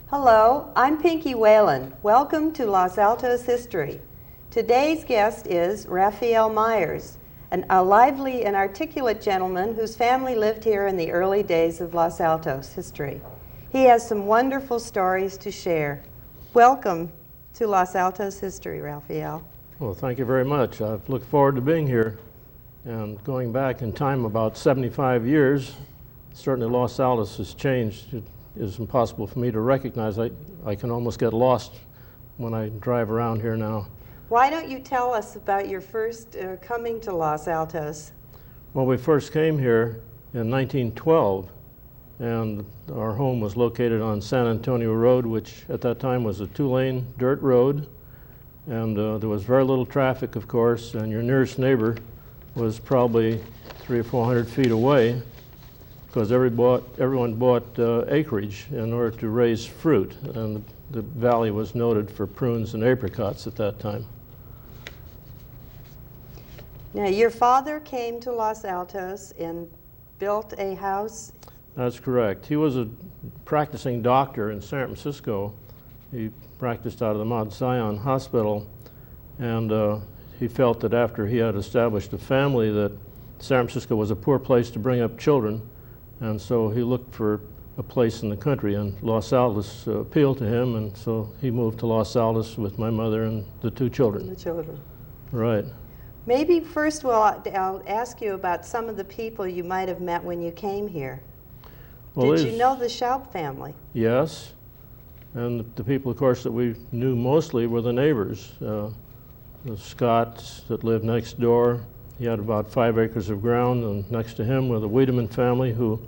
Hello, I'm Pinky Whalen. Welcome to Los Altos History. Today's guest is Raphael Myers, a lively and articulate gentleman whose family lived here in the early days of Los Altos history. He has some wonderful stories to share. Welcome to Los Altos History, Raphael. Well, thank you very much. I've looked forward to being here. And going back in time about 75 years, certainly Los Altos has changed. It is impossible for me to recognize. I can almost get lost when I drive around here now. Why don't you tell us about your first coming to Los Altos? Well, we first came here in 1912, and our home was located on San Antonio Road, which at that time was a two-lane dirt road, and there was very little traffic, of course, and your nearest neighbor was probably 300 or 400 feet away, because everyone bought acreage in order to raise fruit, and the valley was noted for prunes and apricots at that time. Now, your father came to Los Altos and built a house? That's correct. He was a practicing doctor in San Francisco. He practiced out of the Mount Zion Hospital, and he felt that after he had established a family that San Francisco was a poor place to bring up children, and so he looked for a place in the country, and Los Altos appealed to him, and so he moved to Los Altos with my mother and the two children. The children. Right. Maybe first I'll ask you about some of the people you might have met when you came here. Well, did you know the Shoup family? Yes, and the people, of course, that we knew mostly were the neighbors. The Scotts that lived next door. He had about 5 acres of ground, and next to him were the Weidman family, who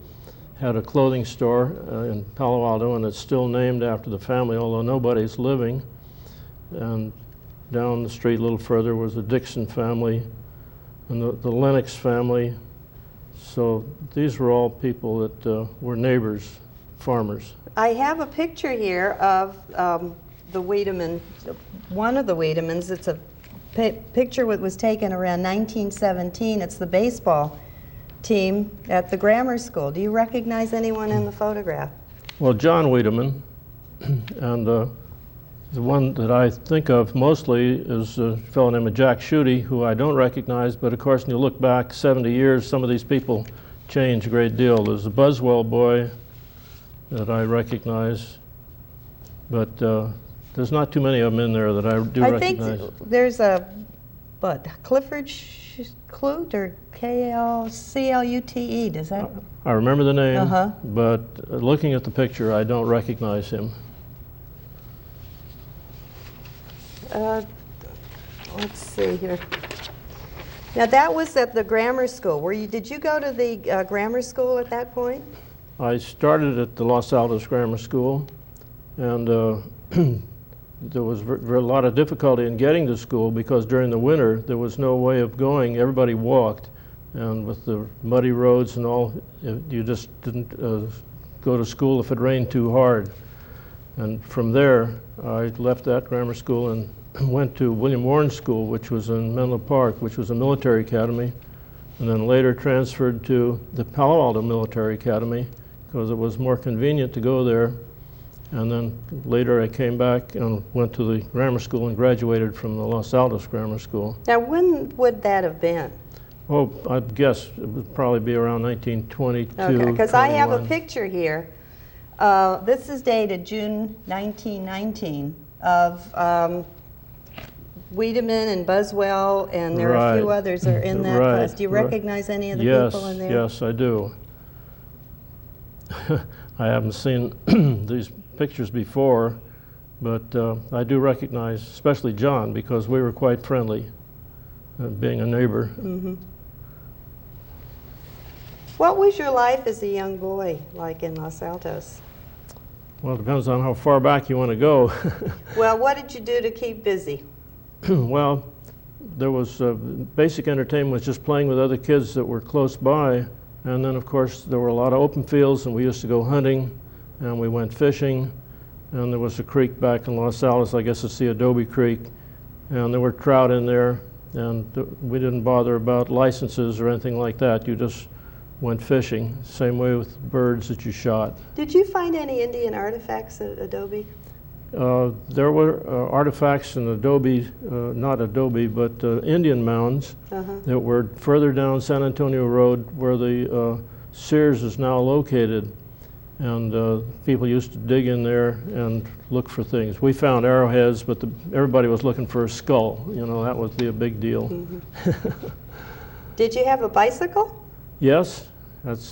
had a clothing store in Palo Alto, and it's still named after the family, although nobody's living. And down the street a little further was the Dixon family and the Lennox family. So these were all people that were neighbors, farmers. I have a picture here of the Weidman, one of the Weidmans. It's a picture that was taken around 1917. It's the baseball team at the grammar school. Do you recognize anyone in the photograph? Well, John Weidman, and the one that I think of mostly is a fellow named Jack Shoup, who I don't recognize, but of course when you look back 70 years, some of these people change a great deal. There's a Buswell boy that I recognize, but there's not too many of them in there that I do recognize. I think there's a, Clifford Clute or K-L-C-L-U-T-E, does that? I remember the name, but looking at the picture, I don't recognize him. Let's see here. Now that was at the grammar school. Did you go to the grammar school at that point? I started at the Los Altos Grammar School, and there was a lot of difficulty in getting to school because during the winter there was no way of going. Everybody walked, and with the muddy roads and all, you just didn't go to school if it rained too hard. And from there, I left that grammar school and went to William Warren School, which was in Menlo Park, which was a military academy, and then later transferred to the Palo Alto Military Academy because it was more convenient to go there. And then later I came back and went to the grammar school and graduated from the Los Altos Grammar School. Now when would that have been? Oh, I'd guess it would probably be around 1922. Okay, because I have a picture here. This is dated June 1919 of Weidman and Buswell, and there are a few others are in that Right, class. Do you recognize any of the people in there? Yes, I do. I haven't seen these pictures before, but I do recognize, especially John, because we were quite friendly, being a neighbor. Mm-hmm. What was your life as a young boy like in Los Altos? Well, it depends on how far back you want to go. Well, what did you do to keep busy? Well, there was basic entertainment was just playing with other kids that were close by, and then of course there were a lot of open fields, and we used to go hunting, and we went fishing, and there was a creek back in Los Altos, I guess it's the Adobe Creek, and there were trout in there, and we didn't bother about licenses or anything like that. You just went fishing. Same way with birds that you shot. Did you find any Indian artifacts at Adobe? There were artifacts in Adobe, not Adobe, but Indian mounds that were further down San Antonio Road where the Sears is now located. And people used to dig in there and look for things. We found arrowheads, but everybody was looking for a skull. You know, that would be a big deal. Mm-hmm. Did you have a bicycle? Yes,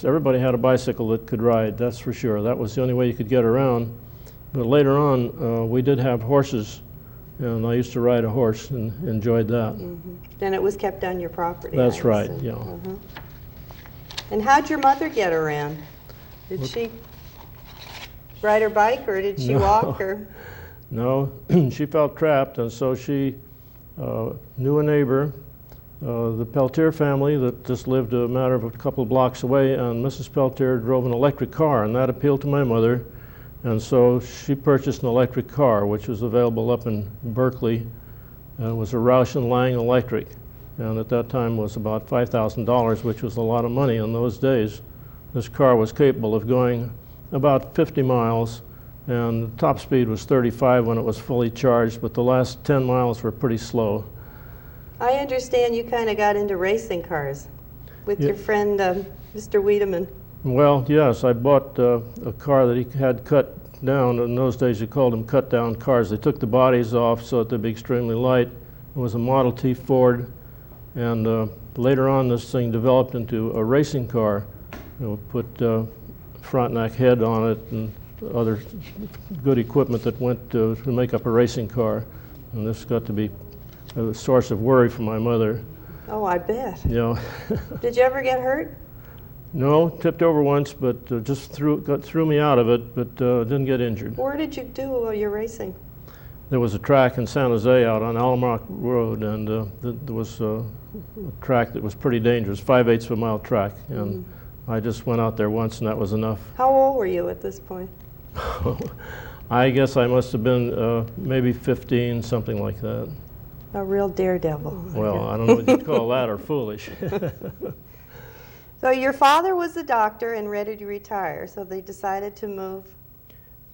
everybody had a bicycle that could ride, that's for sure. That was the only way you could get around. But later on, we did have horses, and I used to ride a horse and enjoyed that. Mm-hmm. Then it was kept on your property. That's right, yeah. And how'd your mother get around? Did she ride her bike, or did she walk? Or? No, she felt trapped, and so she knew a neighbor, the Peltier family that just lived a matter of a couple of blocks away, and Mrs. Peltier drove an electric car, and that appealed to my mother. And so she purchased an electric car, which was available up in Berkeley. It was a Roush and Lang electric, and at that time was about $5,000, which was a lot of money in those days. This car was capable of going about 50 miles, and the top speed was 35 when it was fully charged, but the last 10 miles were pretty slow. I understand you kind of got into racing cars with your friend, Mr. Weidman. Well, yes, I bought a car that he had cut down. In those days, you called them cut-down cars. They took the bodies off so that they'd be extremely light. It was a Model T Ford, and later on, this thing developed into a racing car. We put Frontenac head on it and other good equipment that went to make up a racing car, and this got to be a source of worry for my mother. Oh, I bet. You know. Did you ever get hurt? No, tipped over once, but just threw me out of it, but didn't get injured. Where did you do your racing? There was a track in San Jose out on Almac Road, and there was a track that was pretty dangerous, 5/8 of a mile track, and I just went out there once, and that was enough. How old were you at this point? I guess I must have been maybe 15, something like that. A real daredevil. Well, I don't know what you'd call that, or foolish. So your father was a doctor and ready to retire, so they decided to move.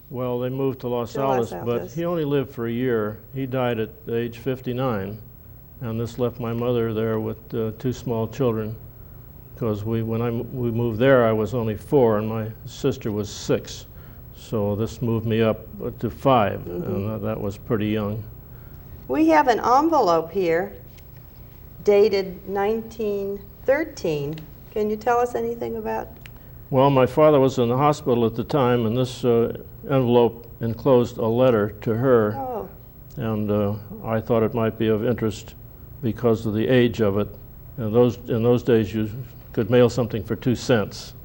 Well, they moved to Los Altos, but he only lived for a year. He died at age 59, and this left my mother there with 2 small children, because when we moved there, I was only 4, and my sister was 6. So this moved me up to 5, and that was pretty young. We have an envelope here dated 1913. Can you tell us anything about? Well, my father was in the hospital at the time, and this envelope enclosed a letter to her. Oh. And I thought it might be of interest because of the age of it. In those days, you could mail something for 2 cents.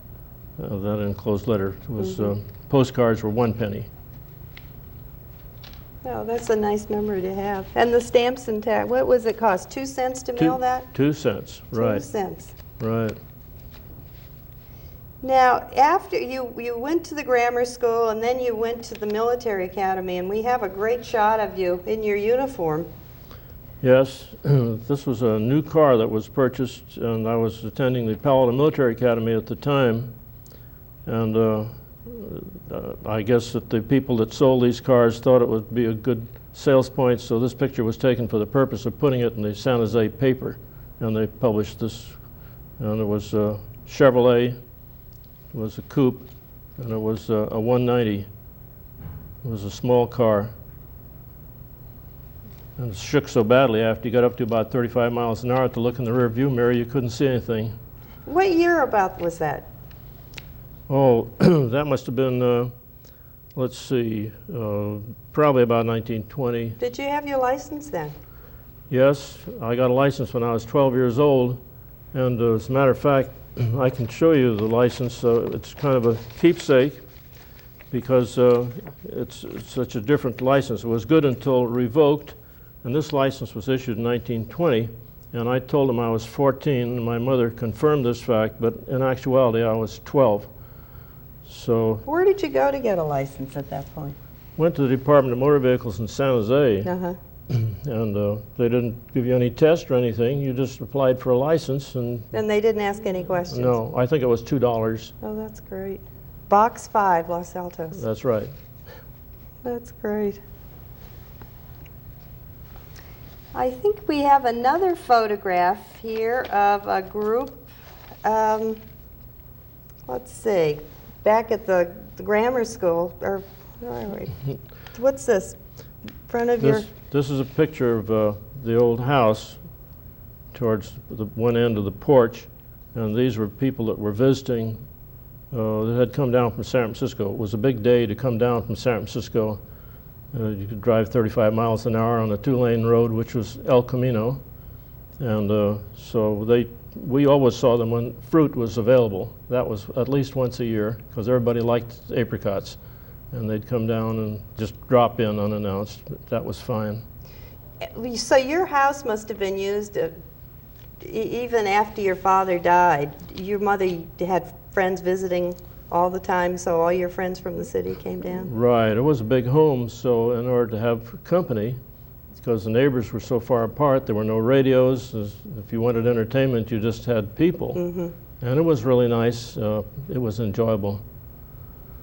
That enclosed letter was postcards were 1 penny. Oh, that's a nice memory to have. And the stamps and tag, what was it cost? 2 cents to mail that? 2 cents, right. 2 cents. Right. Now, after you went to the grammar school, and then you went to the military academy, and we have a great shot of you in your uniform. Yes, this was a new car that was purchased, and I was attending the Paladin Military Academy at the time, and I guess that the people that sold these cars thought it would be a good sales point, so this picture was taken for the purpose of putting it in the San Jose paper, and they published this, and it was a Chevrolet, it was a coupe, and it was a 190. It was a small car. and shook so badly after you got up to about 35 miles an hour to look in the rear view mirror you couldn't see anything. What year about was that? Oh, that must have been, let's see, probably about 1920. Did you have your license then? Yes, I got a license when I was 12 years old, and as a matter of fact, I can show you the license. It's kind of a keepsake because it's such a different license. It was good until revoked, and this license was issued in 1920, and I told them I was 14, and my mother confirmed this fact, but in actuality I was 12. So where did you go to get a license at that point? Went to the Department of Motor Vehicles in San Jose, and they didn't give you any test or anything. You just applied for a license, and they didn't ask any questions? No, I think it was $2. Oh, that's great. Box 5, Los Altos. That's right. That's great. I think we have another photograph here of a group, let's see, back at the grammar school, or what's this? Front of your... This is a picture of the old house towards the one end of the porch, and these were people that were visiting that had come down from San Francisco. It was a big day to come down from San Francisco. You could drive 35 miles an hour on a 2-lane road, which was El Camino, and so we always saw them when fruit was available. That was at least once a year, because everybody liked apricots. And they'd come down and just drop in unannounced. That was fine. So your house must have been used even after your father died. Your mother had friends visiting all the time, so all your friends from the city came down? Right. It was a big home, so in order to have company, because the neighbors were so far apart, there were no radios. If you wanted entertainment, you just had people. And it was really nice. It was enjoyable.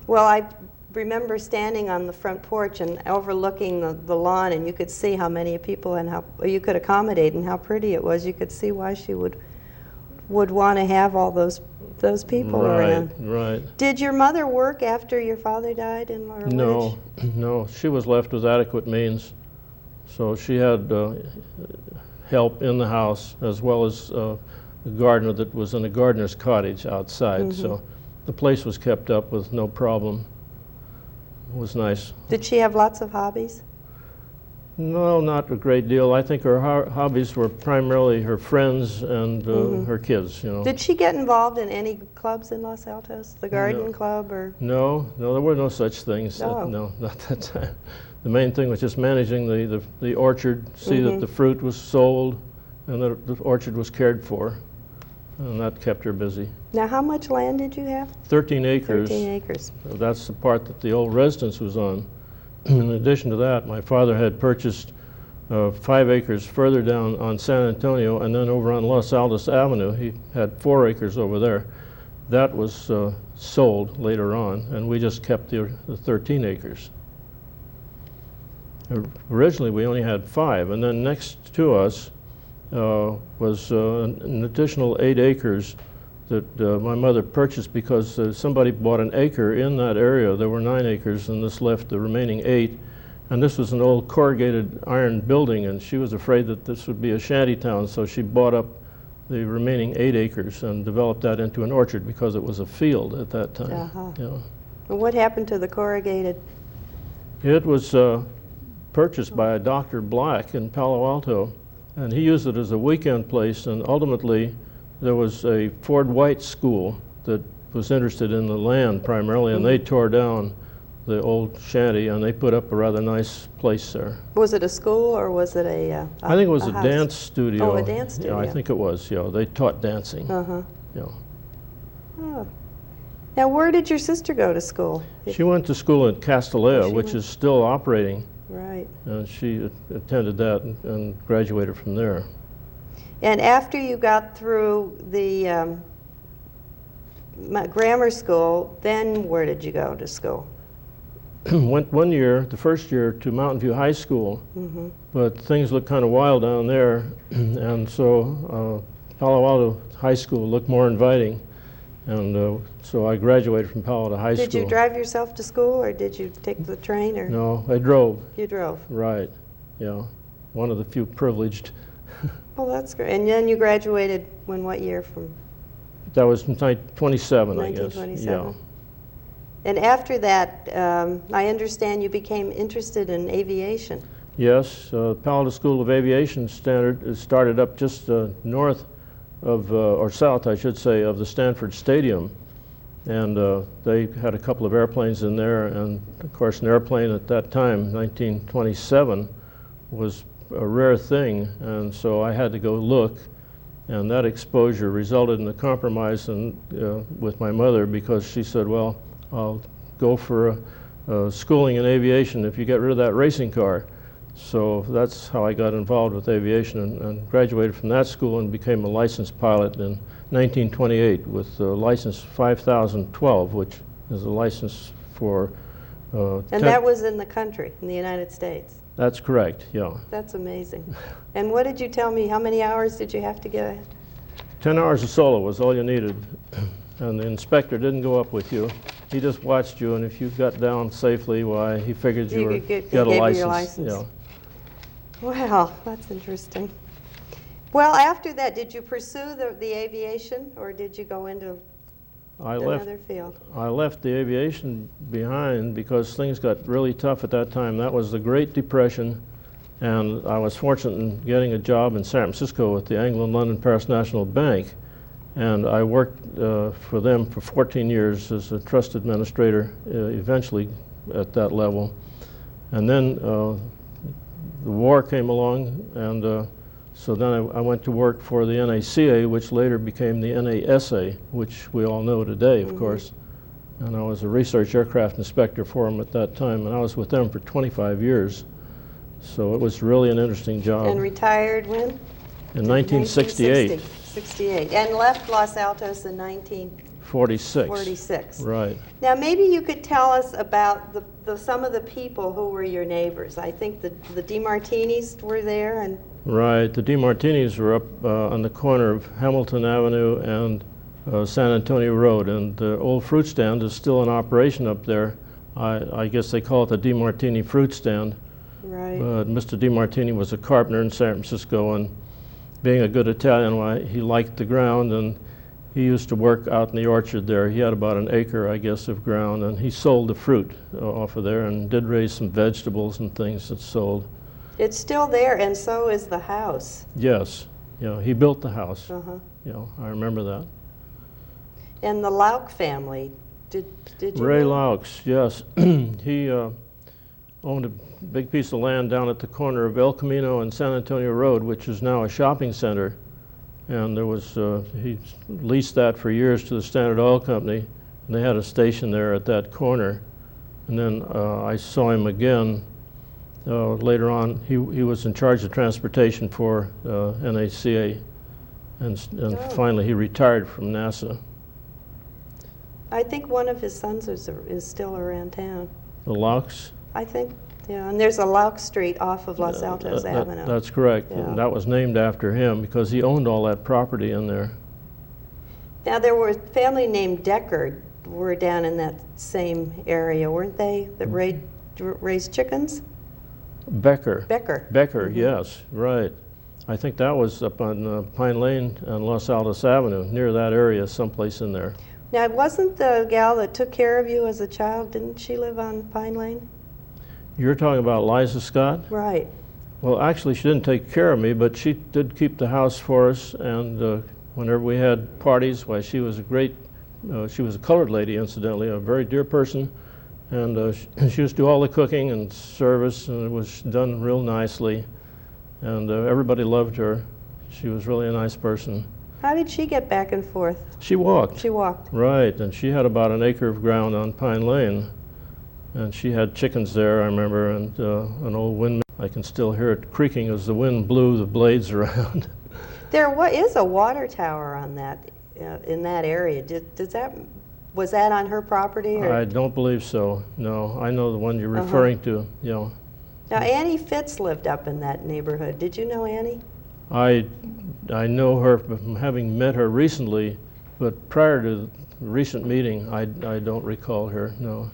Well, I remember standing on the front porch and overlooking the lawn, and you could see how many people and how you could accommodate and how pretty it was. You could see why she would want to have all those people around. Right. Did your mother work after your father died in Laurel No, Ridge? no. She was left with adequate means, so she had help in the house as well as a gardener that was in a gardener's cottage outside. So the place was kept up with no problem. It was nice. Did she have lots of hobbies? No, not a great deal. I think her hobbies were primarily her friends and her kids, you know. Did she get involved in any clubs in Los Altos? The garden club or? No, there were no such things. Oh. No, not that time. The main thing was just managing the orchard, see that the fruit was sold and that the orchard was cared for. And that kept her busy. Now, how much land did you have? 13 acres. 13 acres. That's the part that the old residence was on. In addition to that, my father had purchased 5 acres further down on San Antonio, and then over on Los Altos Avenue, he had 4 acres over there. That was sold later on, and we just kept the 13 acres. Originally, we only had 5, and then next to us was an additional 8 acres that my mother purchased because somebody bought an acre in that area. There were 9 acres, and this left the remaining 8. And this was an old corrugated iron building, and she was afraid that this would be a shanty town, so she bought up the remaining 8 acres and developed that into an orchard because it was a field at that time. Yeah. And what happened to the corrugated? It was purchased by a Dr. Black in Palo Alto, and he used it as a weekend place, and ultimately there was a Ford White school that was interested in the land primarily, and they tore down the old shanty and they put up a rather nice place there. Was it a school or was it a I think it was a house? dance studio. Oh, a dance studio. Yeah, I think it was. Yeah, they taught dancing. Yeah. Oh. Now, where did your sister go to school? She went to school at Castellea, which is still operating. Right. And she attended that and graduated from there. And after you got through the grammar school, then where did you go to school? Went one year, the first year, to Mountain View High School, but things looked kind of wild down there, and so Palo Alto High School looked more inviting, and so I graduated from Palo Alto High School. Did you drive yourself to school, or did you take the train? Or? No, I drove. You drove. Right, yeah. one of the few privileged. Well, that's great. And then you graduated when, what year from? That was in 27, I guess. 1927. Yeah. And after that, I understand you became interested in aviation. Yes, Palo School of Aviation started up just north of, or south, I should say, of the Stanford Stadium. And they had a couple of airplanes in there, and of course an airplane at that time, 1927, was a rare thing, and so I had to go look, and that exposure resulted in a compromise with my mother, because she said, well, I'll go for schooling in aviation if you get rid of that racing car. So that's how I got involved with aviation, and graduated from that school and became a licensed pilot in 1928 with license 5012, which is a license for... and that was in the country, in the United States? That's correct, yeah. That's amazing. And what did you tell me, how many hours did you have to get? 10 hours of solo was all you needed, and the inspector didn't go up with you. He just watched you, and if you got down safely, why, he figured you were get a license. You your license. Yeah. Wow, that's interesting. Well, after that, did you pursue the aviation, or did you go into another field? I left the aviation behind because things got really tough at that time. That was the Great Depression, and I was fortunate in getting a job in San Francisco with the Anglo London Paris National Bank, and I worked for them for 14 years as a trust administrator, eventually at that level. And then the war came along, and so then I went to work for the NACA, which later became the NASA, which we all know today, of course. And I was a research aircraft inspector for them at that time, and I was with them for 25 years. So it was really an interesting job. And retired when? In 1968. 68. And left Los Altos in 1946. Right. Now maybe you could tell us about some of the people who were your neighbors. I think the DeMartinis were there, and right, the DeMartinis were up on the corner of Hamilton Avenue and San Antonio Road, and the old fruit stand is still in operation up there. I guess they call it the DeMartini fruit stand. Right. But Mr. DeMartini was a carpenter in San Francisco, and being a good Italian, he liked the ground, and he used to work out in the orchard there. He had about an acre, I guess, of ground, and he sold the fruit off of there, and did raise some vegetables and things that sold. It's still there, and so is the house. Yes, he built the house. Uh-huh. I remember that. And the Lauk family, did you Ray know? Laux, yes. He owned a big piece of land down at the corner of El Camino and San Antonio Road, which is now a shopping center. And there was, he leased that for years to the Standard Oil Company, and they had a station there at that corner. And then I saw him again later on. He was in charge of transportation for NACA, and finally he retired from NASA. I think one of his sons is still around town. The Laux? I think, yeah, and there's a Lauk Street off of Los Altos Avenue. That's correct. Yeah. And that was named after him because he owned all that property in there. Now there were a family named Decker were down in that same area, weren't they? That raised chickens? Becker. Becker. Becker, yes, right. I think that was up on Pine Lane and Los Altos Avenue, near that area, someplace in there. Now, wasn't the gal that took care of you as a child, didn't she live on Pine Lane? You're talking about Liza Scott? Right. Well, actually, she didn't take care of me, but she did keep the house for us, and whenever we had parties, why, she was a great, she was a colored lady, incidentally, a very dear person, and she used to do all the cooking and service, and it was done real nicely, and everybody loved her. She was really a nice person. How did she get back and forth? She walked. She walked. Right, and she had about an acre of ground on Pine Lane, and she had chickens there, I remember, and an old windmill. I can still hear it creaking as the wind blew the blades around. There is a water tower on that, in that area. Was that on her property? Or? I don't believe so, no. I know the one you're referring to, Now, Annie Fitz lived up in that neighborhood. Did you know Annie? I know her from having met her recently, but prior to the recent meeting, I don't recall her, no.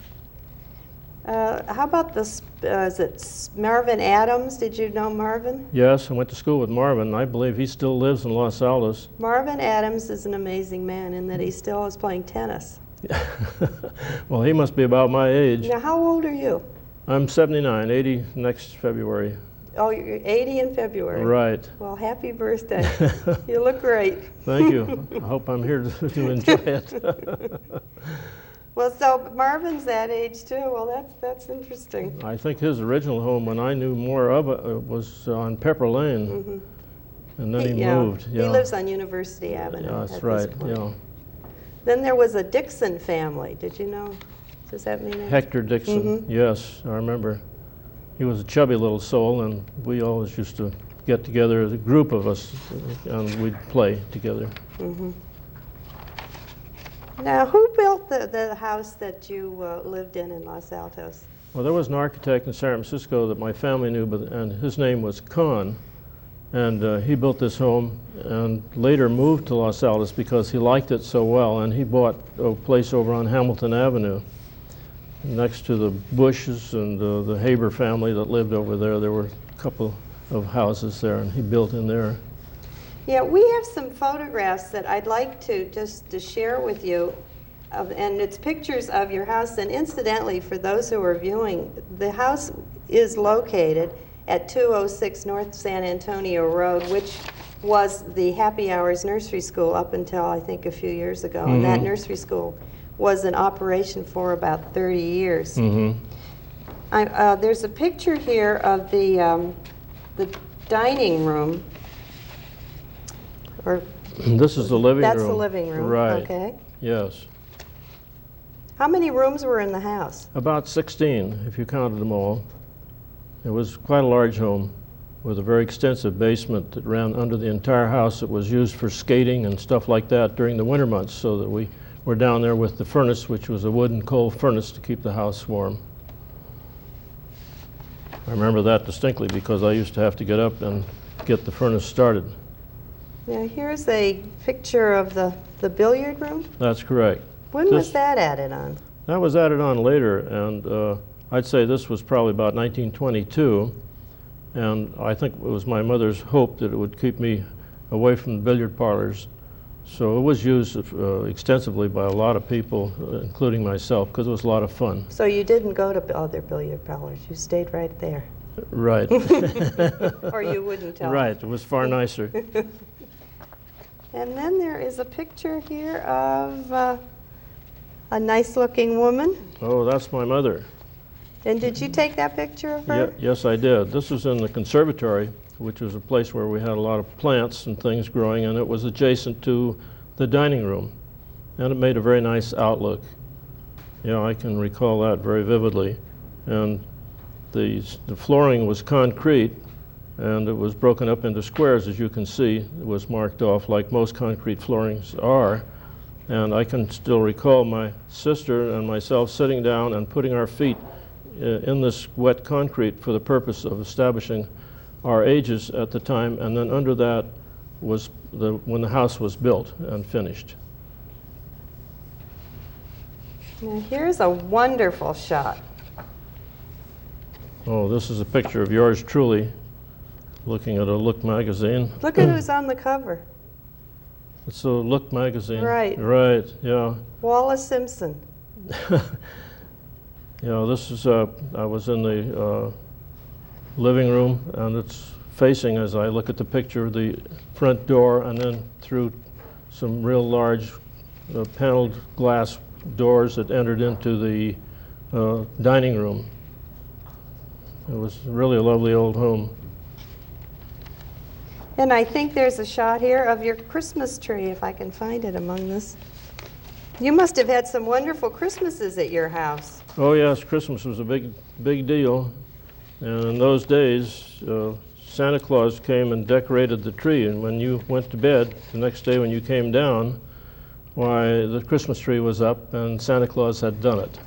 How about this, is it Marvin Adams? Did you know Marvin? Yes, I went to school with Marvin. I believe he still lives in Los Altos. Marvin Adams is an amazing man in that he still is playing tennis. Well, he must be about my age. Now, how old are you? I'm 79, 80 next February. Oh, you're 80 in February. Right. Well, happy birthday. You look great. Thank you. I hope I'm here to enjoy it. Well, so Marvin's that age too. Well, that's interesting. I think his original home, when I knew more of it, was on Pepper Lane. Mm-hmm. And then he moved. He lives on University Avenue. Yeah, that's at right. this point. Yeah. Then there was a Dixon family. Did you know? Does that mean anything? Hector Dixon. Mm-hmm. Yes, I remember. He was a chubby little soul, and we always used to get together as a group of us, and we'd play together. Mm-hmm. Now, who built the house that you lived in Los Altos? Well, there was an architect in San Francisco that my family knew, and his name was Kahn, and he built this home and later moved to Los Altos because he liked it so well, and he bought a place over on Hamilton Avenue next to the Bushes and the Haber family that lived over there. There were a couple of houses there, and he built in there. Yeah, we have some photographs that I'd like to just to share with you, and it's pictures of your house. And incidentally, for those who are viewing, the house is located at 206 North San Antonio Road, which was the Happy Hours Nursery School up until I think a few years ago. Mm-hmm. And that nursery school was in operation for about 30 years. Mm-hmm. There's a picture here of the dining room. Or this is the living room. That's the living room. Right. Okay. Yes. How many rooms were in the house? About 16, if you counted them all. It was quite a large home with a very extensive basement that ran under the entire house. It was used for skating and stuff like that during the winter months, so that we were down there with the furnace, which was a wood and coal furnace to keep the house warm. I remember that distinctly because I used to have to get up and get the furnace started. Now here's a picture of the billiard room. That's correct. When was that added on? That was added on later, and I'd say this was probably about 1922, and I think it was my mother's hope that it would keep me away from the billiard parlors. So it was used extensively by a lot of people, including myself, because it was a lot of fun. So you didn't go to other billiard parlors, you stayed right there. Right. Or you wouldn't tell. Right, it was far nicer. And then there is a picture here of a nice-looking woman. Oh, that's my mother. And did you take that picture of her? Yes, I did. This was in the conservatory, which was a place where we had a lot of plants and things growing, and it was adjacent to the dining room. And it made a very nice outlook. Yeah, I can recall that very vividly. And the flooring was concrete, and it was broken up into squares, as you can see. It was marked off like most concrete floorings are. And I can still recall my sister and myself sitting down and putting our feet in this wet concrete for the purpose of establishing our ages at the time, and then under that was when the house was built and finished. Now here's a wonderful shot. Oh, this is a picture of yours truly looking at a Look magazine. Look at who's on the cover. It's a Look magazine. Right. Right, yeah. Wallace Simpson. You know, this is, I was in the living room, and it's facing, as I look at the picture, the front door, and then through some real large paneled glass doors that entered into the dining room. It was really a lovely old home. And I think there's a shot here of your Christmas tree, if I can find it among this. You must have had some wonderful Christmases at your house. Oh yes, Christmas was a big deal. And in those days, Santa Claus came and decorated the tree, and when you went to bed, the next day when you came down, why, the Christmas tree was up and Santa Claus had done it.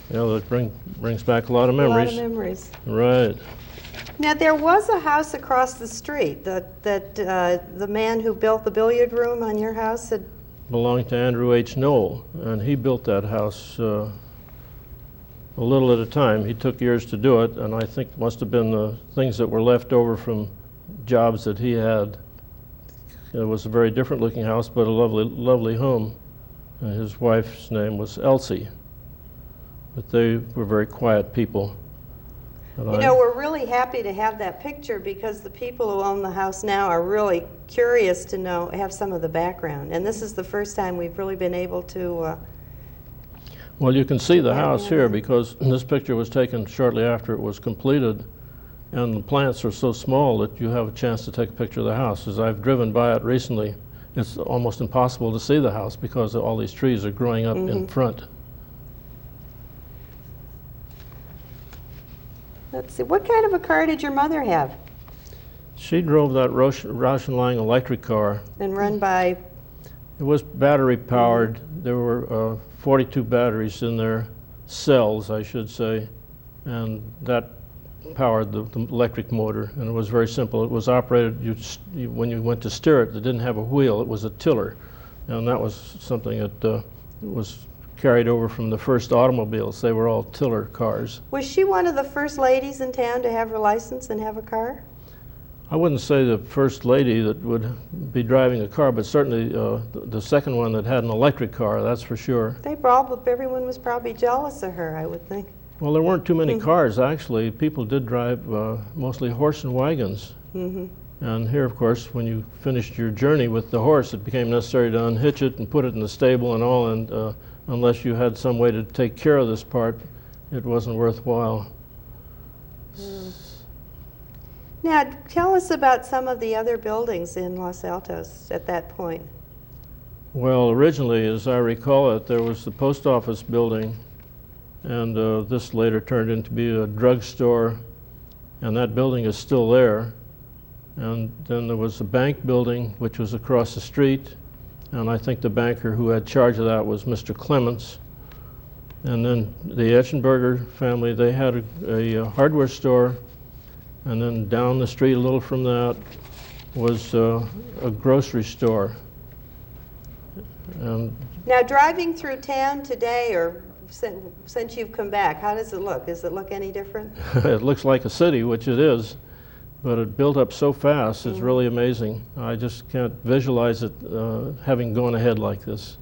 You know, that brings back a lot of memories. A lot of memories. Right. Now, there was a house across the street that the man who built the billiard room on your house had belonged to Andrew H. Knoll, and he built that house a little at a time. He took years to do it, and I think it must have been the things that were left over from jobs that he had. It was a very different looking house, but a lovely, lovely home. And his wife's name was Elsie, but they were very quiet people. You know, we're really happy to have that picture because the people who own the house now are really curious to know, have some of the background. And this is the first time we've really been able to... well, you can see the house here because this picture was taken shortly after it was completed, and the plants are so small that you have a chance to take a picture of the house. As I've driven by it recently, it's almost impossible to see the house because all these trees are growing up in front. Let's see, what kind of a car did your mother have? She drove that Rauschenlang electric car. And run by? It was battery powered. There were 42 batteries in there, cells I should say, and that powered the electric motor, and it was very simple. It was operated, when you went to steer it, it didn't have a wheel, it was a tiller, and that was something that was carried over from the first automobiles. They were all tiller cars. Was she one of the first ladies in town to have her license and have a car? I wouldn't say the first lady that would be driving a car, but certainly the second one that had an electric car, that's for sure. Everyone was probably jealous of her, I would think. Well, there weren't too many cars, actually. People did drive mostly horse and wagons. And here, of course, when you finished your journey with the horse, it became necessary to unhitch it and put it in the stable and all, and unless you had some way to take care of this part, it wasn't worthwhile. Now, tell us about some of the other buildings in Los Altos at that point. Well, originally, as I recall it, there was the post office building, and this later turned into be a drugstore, and that building is still there. And then there was a bank building, which was across the street, and I think the banker who had charge of that was Mr. Clements. And then the Eschenberger family, they had a hardware store, and then down the street a little from that was a grocery store. And now, driving through town today, or since you've come back, how does it look? Does it look any different? It looks like a city, which it is, but it built up so fast, it's really amazing. I just can't visualize it having gone ahead like this.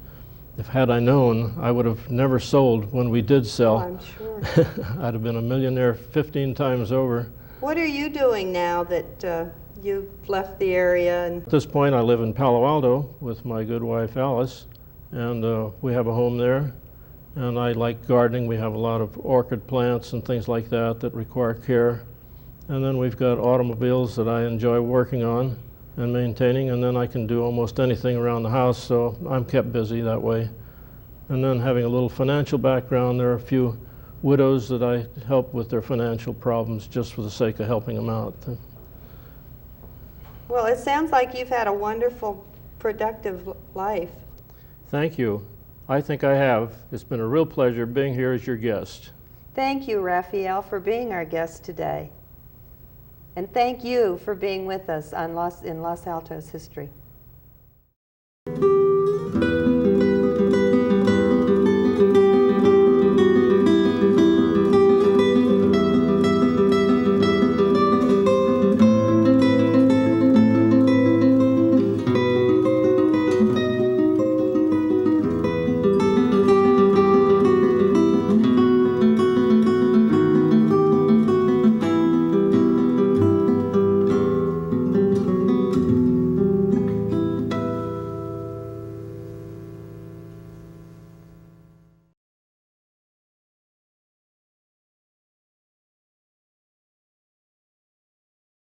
Had I known, I would have never sold when we did sell. Oh, I'm sure. I'd have been a millionaire 15 times over. What are you doing now that you've left the area? And at this point, I live in Palo Alto with my good wife, Alice, and we have a home there. And I like gardening. We have a lot of orchid plants and things like that that require care. And then we've got automobiles that I enjoy working on and maintaining, and then I can do almost anything around the house, so I'm kept busy that way. And then having a little financial background, there are a few widows that I help with their financial problems just for the sake of helping them out. Well, it sounds like you've had a wonderful, productive life. Thank you. I think I have. It's been a real pleasure being here as your guest. Thank you, Raphael, for being our guest today. And thank you for being with us on in Los Altos History.